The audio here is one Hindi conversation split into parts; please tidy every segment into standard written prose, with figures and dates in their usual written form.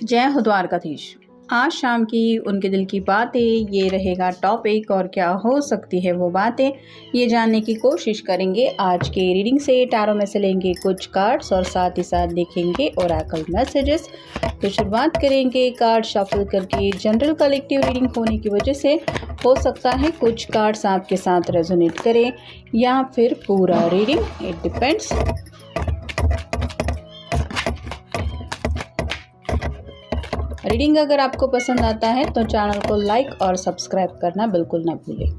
जय हो द्वारकाधीश। आज शाम की उनके दिल की बातें, ये रहेगा टॉपिक। और क्या हो सकती है वो बातें, ये जानने की कोशिश करेंगे। आज के रीडिंग से टैरो में से लेंगे कुछ कार्ड्स और साथ ही साथ देखेंगे ओरेकल मैसेजेस। तो शुरुआत करेंगे कार्ड शफल करके। जनरल कलेक्टिव रीडिंग होने की वजह से हो सकता है कुछ कार्ड्स आपके साथ रेजोनेट करें या फिर पूरा रीडिंग, इट डिपेंड्स। रीडिंग अगर आपको पसंद आता है तो चैनल को लाइक और सब्सक्राइब करना बिल्कुल ना भूलें।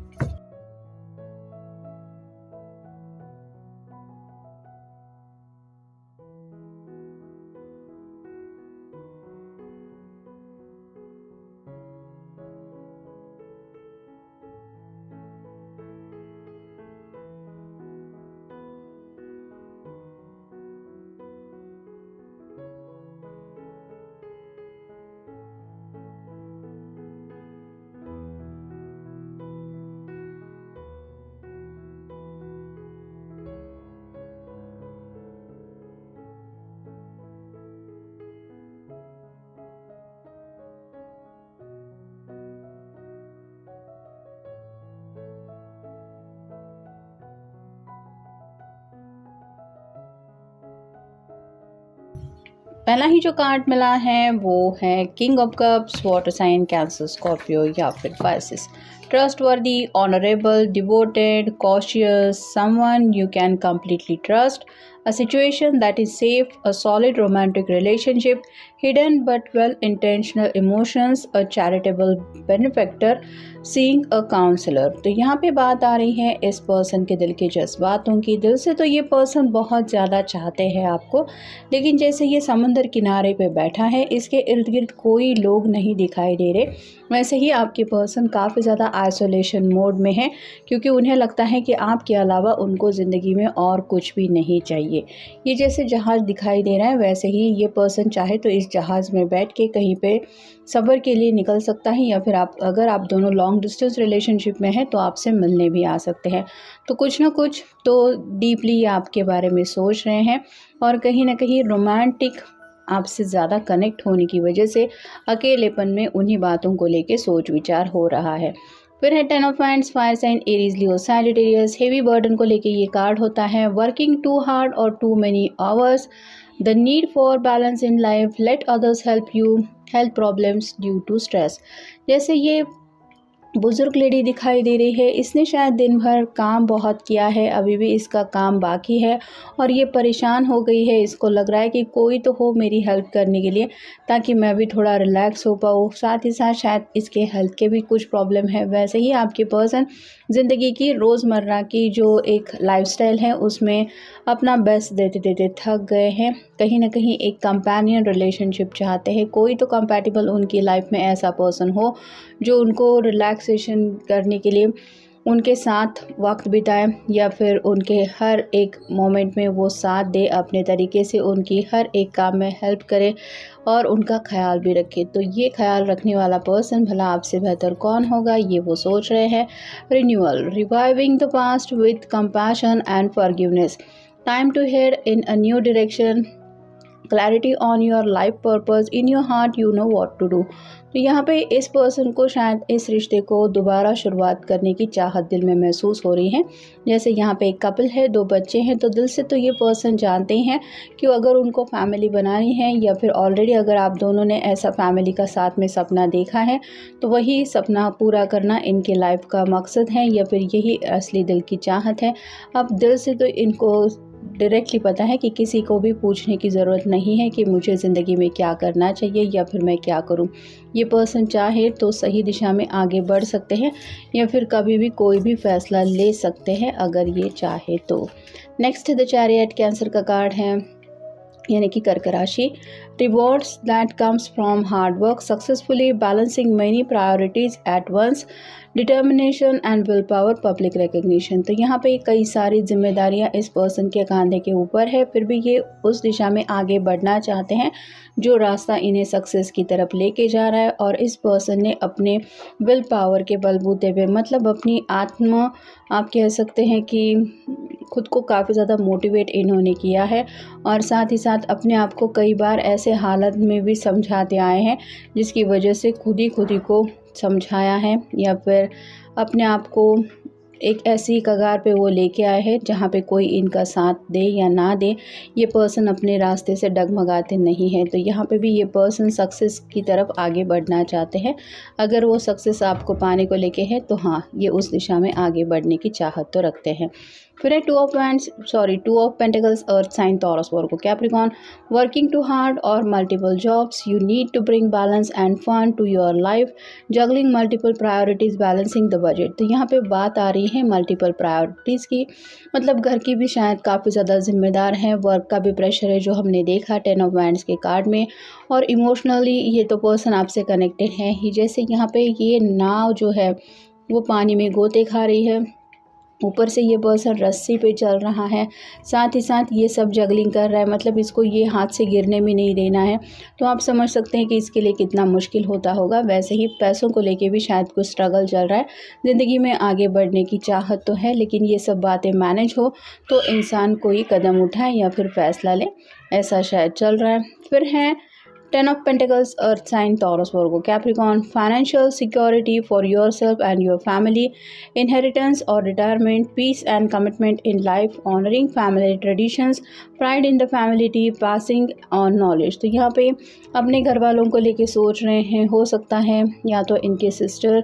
पहला ही जो कार्ड मिला है वो है king of cups, water sign, Cancer, Scorpio या फिर Pisces. Trustworthy, honourable, devoted, cautious, someone you can completely trust, a situation that is safe, a solid romantic relationship, hidden but well-intentional emotions, a charitable benefactor, seeing a counselor। तो यहाँ पे बात आ रही है इस पर्सन के दिल के जज्बातों की। दिल से तो ये पर्सन बहुत ज़्यादा चाहते हैं आपको, लेकिन जैसे ये समंदर किनारे पे बैठा है, इसके इर्द गिर्द कोई लोग नहीं दिखाई दे रहे। वैसे ही आपके पर्सन काफ़ी ज़्यादा आइसोलेशन मोड में है, क्योंकि उन्हें लगता है कि आपके अलावा उनको ज़िंदगी में और कुछ भी नहीं चाहिए। ये जैसे जहाज़ दिखाई दे रहा है, वैसे ही ये पर्सन चाहे तो इस जहाज़ में बैठ के कहीं पे सफ़र के लिए निकल सकता है, या फिर अगर आप दोनों लॉन्ग डिस्टेंस रिलेशनशिप में हैं तो आपसे मिलने भी आ सकते हैं। तो कुछ ना कुछ तो डीपली आपके बारे में सोच रहे हैं, और कहीं ना कहीं रोमांटिक आपसे ज़्यादा कनेक्ट होने की वजह से अकेलेपन में उन्हीं बातों को लेके सोच विचार हो रहा है। फिर है 10 of wands, fire sign, Aries, Leo, Sagittarius. Heavy burden को लेके ये कार्ड होता है। वर्किंग टू हार्ड और too many hours, the need for balance in life, let others help you, health problems due to stress. जैसे ये बुजुर्ग लेडी दिखाई दे रही है, इसने शायद दिन भर काम बहुत किया है, अभी भी इसका काम बाकी है और ये परेशान हो गई है। इसको लग रहा है कि कोई तो हो मेरी हेल्प करने के लिए, ताकि मैं भी थोड़ा रिलैक्स हो पाऊँ। साथ ही साथ शायद इसके हेल्थ के भी कुछ प्रॉब्लम है। वैसे ही आपके पर्सन ज़िंदगी की रोज़मर्रा की जो एक लाइफस्टाइल है उसमें अपना बेस्ट देते देते थक गए हैं। कहीं ना कहीं एक कंपेनियन रिलेशनशिप चाहते हैं, कोई तो कंपैटिबल उनकी लाइफ में ऐसा पर्सन हो जो उनको रिलैक्सेशन करने के लिए उनके साथ वक्त बिताए, या फिर उनके हर एक मोमेंट में वो साथ दे, अपने तरीके से उनकी हर एक काम में हेल्प करे और उनका ख्याल भी रखे। तो ये ख्याल रखने वाला पर्सन भला आपसे बेहतर कौन होगा, ये वो सोच रहे हैं। Renewal, reviving the past with compassion and forgiveness, time to head in a new direction, clarity on your life purpose, in your heart you know what to do. तो यहाँ पे इस पर्सन को शायद इस रिश्ते को दोबारा शुरुआत करने की चाहत दिल में महसूस हो रही है। जैसे यहाँ पे एक कपल है, 2 बच्चे हैं, तो दिल से तो ये पर्सन जानते हैं कि अगर उनको फैमिली बनानी है, या फिर ऑलरेडी अगर आप दोनों ने ऐसा फैमिली का साथ में सपना देखा है, तो वही सपना पूरा करना इनके लाइफ का मकसद है, या फिर यही असली दिल की चाहत है। अब दिल से तो इनको डायरेक्टली पता है कि किसी को भी पूछने की ज़रूरत नहीं है कि मुझे ज़िंदगी में क्या करना चाहिए या फिर मैं क्या करूं। ये पर्सन चाहे तो सही दिशा में आगे बढ़ सकते हैं, या फिर कभी भी कोई भी फैसला ले सकते हैं अगर ये चाहे तो। नेक्स्ट द चैरियट, कैंसर का कार्ड है, यानी कि कर्क राशि। Rewards that comes from hard work, successfully balancing many priorities at once, determination and will power, public recognition. तो यहाँ पे कई सारी जिम्मेदारियाँ इस पर्सन के कंधे के ऊपर है, फिर भी ये उस दिशा में आगे बढ़ना चाहते हैं जो रास्ता इन्हें सक्सेस की तरफ लेके जा रहा है। और इस पर्सन ने अपने विल पावर के बलबूते पे, मतलब अपनी आत्मा, आप कह सकते हैं कि खुद को काफ़ी ज़्यादा मोटिवेट इन्होंने किया है और साथ ही साथ अपने आप को कई बार ऐसे हालत में भी समझाते आए हैं जिसकी वजह से खुद ही को समझाया है या फिर अपने आप को एक ऐसी कगार पे वो लेके आए हैं जहाँ पे कोई इनका साथ दे या ना दे, ये पर्सन अपने रास्ते से डगमगाते नहीं हैं। तो यहाँ पे भी ये पर्सन सक्सेस की तरफ आगे बढ़ना चाहते हैं। अगर वो सक्सेस आपको पाने को लेके है तो हाँ, ये उस दिशा में आगे बढ़ने की चाहत तो रखते हैं। फिर है two of pentacles, earth sign, Taurus, Virgo, Capricorn. Working too hard और multiple jobs, you need to bring balance and fun to your life, juggling multiple priorities, balancing the budget. तो यहाँ पे बात आ रही है मल्टीपल प्रायोरिटीज़ की, मतलब घर की भी शायद काफ़ी ज़्यादा जिम्मेदार हैं, वर्क का भी प्रेशर है जो हमने देखा 10 ऑफ वैंड्स के कार्ड में, और इमोशनली ये तो पर्सन आपसे कनेक्टेड है ही। जैसे यहाँ पे ये नाव जो है वो पानी में गोते खा रही है, ऊपर से ये पर्सन रस्सी पे चल रहा है, साथ ही साथ ये सब जगलिंग कर रहा है, मतलब इसको ये हाथ से गिरने में नहीं देना है। तो आप समझ सकते हैं कि इसके लिए कितना मुश्किल होता होगा। वैसे ही पैसों को लेके भी शायद कुछ स्ट्रगल चल रहा है, ज़िंदगी में आगे बढ़ने की चाहत तो है, लेकिन ये सब बातें मैनेज हो तो इंसान कोई कदम उठाए या फिर फैसला ले, ऐसा शायद चल रहा है। फिर है 10 of Pentacles, Earth sign, Taurus, Virgo, Capricorn. Financial security for yourself and your family, inheritance or retirement, peace and commitment in life, honoring family traditions, pride in the family, passing on knowledge. तो यहाँ पे अपने घर वालों को लेके सोच रहे हैं, हो सकता है या तो इनके सिस्टर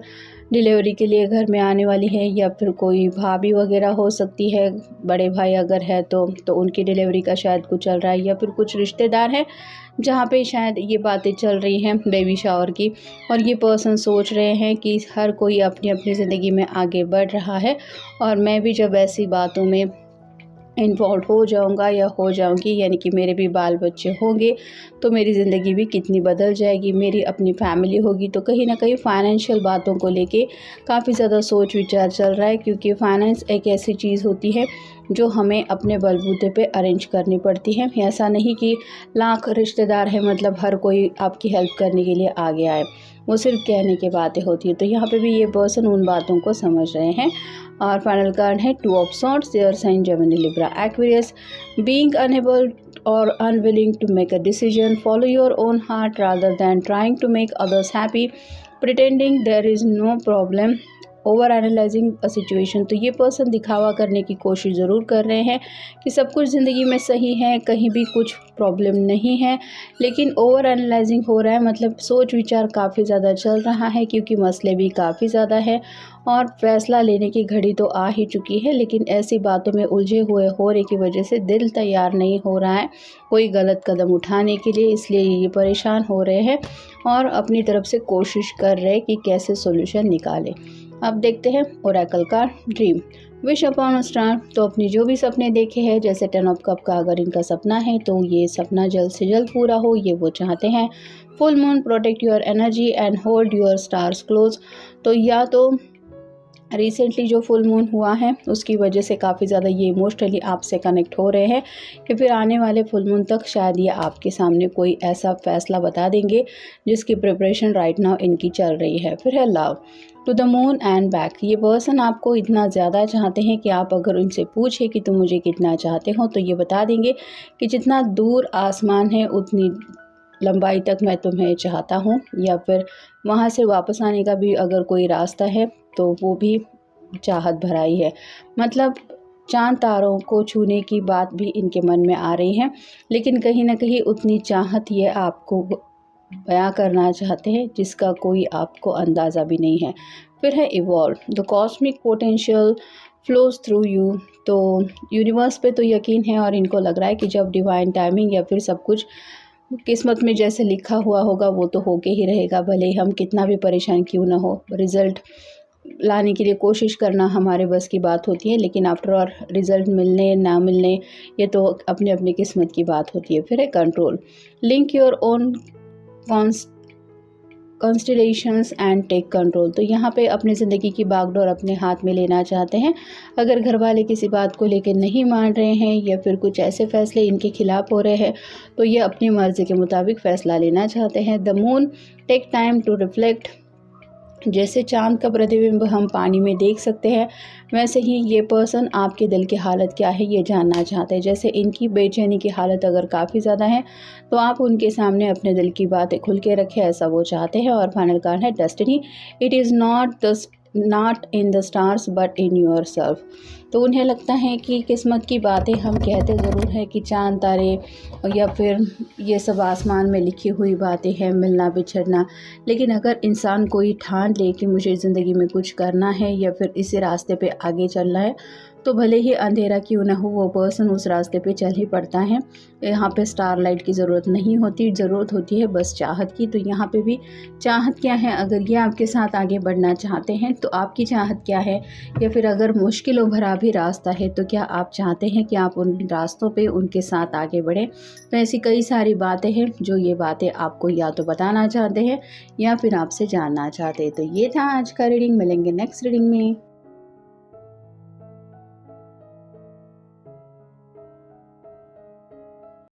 डिलीवरी के लिए घर में आने वाली है या फिर कोई भाभी वगैरह हो सकती है, बड़े भाई अगर है तो उनकी डिलीवरी का शायद कुछ चल रहा है, या फिर कुछ रिश्तेदार हैं जहाँ पे शायद ये बातें चल रही हैं बेबी शावर की, और ये पर्सन सोच रहे हैं कि हर कोई अपनी अपनी ज़िंदगी में आगे बढ़ रहा है और मैं भी जब ऐसी बातों में इन्वॉल्व हो जाऊंगा या हो जाऊंगी, यानी कि मेरे भी बाल बच्चे होंगे तो मेरी ज़िंदगी भी कितनी बदल जाएगी, मेरी अपनी फैमिली होगी। तो कहीं ना कहीं फाइनेंशियल बातों को लेके काफ़ी ज़्यादा सोच विचार चल रहा है, क्योंकि फाइनेंस एक ऐसी चीज़ होती है जो हमें अपने बलबूते पे अरेंज करनी पड़ती है। ऐसा नहीं कि लाख रिश्तेदार हैं मतलब हर कोई आपकी हेल्प करने के लिए आगे आए, वो सिर्फ कहने की बातें होती है। तो यहाँ पे भी ये पर्सन उन बातों को समझ रहे हैं। और फाइनल कार्ड है 2 of Swords, air sign, Gemini, Libra, Aquarius. Being unable or unwilling to make a decision, follow your own heart rather than trying to make others happy, pretending there is no problem, over analysing a situation. तो ये पर्सन दिखावा करने की कोशिश ज़रूर कर रहे हैं कि सब कुछ ज़िंदगी में सही है, कहीं भी कुछ प्रॉब्लम नहीं है, लेकिन ओवर एनालाइजिंग हो रहा है, मतलब सोच विचार काफ़ी ज़्यादा चल रहा है, क्योंकि मसले भी काफ़ी ज़्यादा है और फैसला लेने की घड़ी तो आ ही चुकी है, लेकिन ऐसी बातों में उलझे हुए होने की वजह से दिल तैयार नहीं हो रहा है कोई गलत कदम उठाने के लिए, इसलिए ये परेशान हो रहे हैं और अपनी तरफ से कोशिश कर रहे हैं कि कैसे सोल्यूशन निकालें। अब देखते हैं ओरेकल का dream. Wish upon a star. तो अपनी जो भी सपने देखे हैं, जैसे 10 ऑफ कप का अगर इनका सपना है तो ये सपना जल्द से जल्द पूरा हो, ये वो चाहते हैं। Full moon, protect your energy and hold your stars close. तो या तो रिसेंटली जो फुल मून हुआ है उसकी वजह से काफ़ी ज़्यादा ये इमोशनली आपसे कनेक्ट हो रहे हैं, कि फिर आने वाले फुल मून तक शायद ये आपके सामने कोई ऐसा फैसला बता देंगे जिसकी प्रिपरेशन राइट नाउ इनकी चल रही है। फिर है love, to the moon and back. ये पर्सन आपको इतना ज़्यादा चाहते हैं कि आप अगर उनसे पूछे कि तुम मुझे कितना चाहते हो तो ये बता देंगे कि जितना दूर आसमान है उतनी लंबाई तक मैं तुम्हें चाहता हूँ, या फिर वहाँ से वापस आने का भी अगर कोई रास्ता है तो वो भी चाहत भरा ही है। मतलब चांद तारों को छूने की बात भी इनके मन में आ रही है, लेकिन कहीं ना कहीं उतनी चाहत ये आपको बयां करना चाहते हैं जिसका कोई आपको अंदाज़ा भी नहीं है। फिर है evolve, the cosmic potential flows through you. तो यूनिवर्स पे तो यकीन है और इनको लग रहा है कि जब डिवाइन टाइमिंग या फिर सब कुछ किस्मत में जैसे लिखा हुआ होगा वो तो होके ही रहेगा, भले ही हम कितना भी परेशान क्यों ना हो। रिज़ल्ट लाने के लिए कोशिश करना हमारे बस की बात होती है, लेकिन आफ्टर ऑल रिज़ल्ट मिलने ना मिलने ये तो अपने अपनी किस्मत की बात होती है। फिर है control, link your own constellations and take control. तो यहाँ पे अपनी ज़िंदगी की बागडोर अपने हाथ में लेना चाहते हैं। अगर घर वाले किसी बात को लेकर नहीं मान रहे हैं या फिर कुछ ऐसे फैसले इनके खिलाफ हो रहे हैं तो ये अपनी मर्ज़ी के मुताबिक फ़ैसला लेना चाहते हैं। The moon, take time to reflect जैसे चाँद का प्रतिबिंब हम पानी में देख सकते हैं, वैसे ही ये पर्सन आपके दिल की हालत क्या है ये जानना चाहते हैं। जैसे इनकी बेचैनी की हालत अगर काफ़ी ज़्यादा है, तो आप उनके सामने अपने दिल की बातें खुल के रखें, ऐसा वो चाहते हैं। और फाइनल कार्ड है destiny. It is not in the stars but in yourself. तो उन्हें लगता है कि किस्मत की बातें हम कहते ज़रूर हैं कि चाँद तारे या फिर ये सब आसमान में लिखी हुई बातें हैं, मिलना बिछड़ना, लेकिन अगर इंसान कोई ठान ले कि मुझे ज़िंदगी में कुछ करना है या फिर इसी रास्ते पे आगे चलना है, तो भले ही अंधेरा क्यों ना हो वो पर्सन उस रास्ते पे चल ही पड़ता है। यहाँ पे स्टार लाइट की ज़रूरत नहीं होती, ज़रूरत होती है बस चाहत की। तो यहाँ पे भी चाहत क्या है, अगर ये आपके साथ आगे बढ़ना चाहते हैं तो आपकी चाहत क्या है, या फिर अगर मुश्किलों भरा भी रास्ता है तो क्या आप चाहते हैं कि आप उन रास्तों पे उनके साथ आगे बढ़ें। तो ऐसी कई सारी बातें हैं जो ये बातें आपको या तो बताना चाहते हैं या फिर आपसे जानना चाहते हैं। तो ये था आज का रीडिंग, मिलेंगे नेक्स्ट रीडिंग में।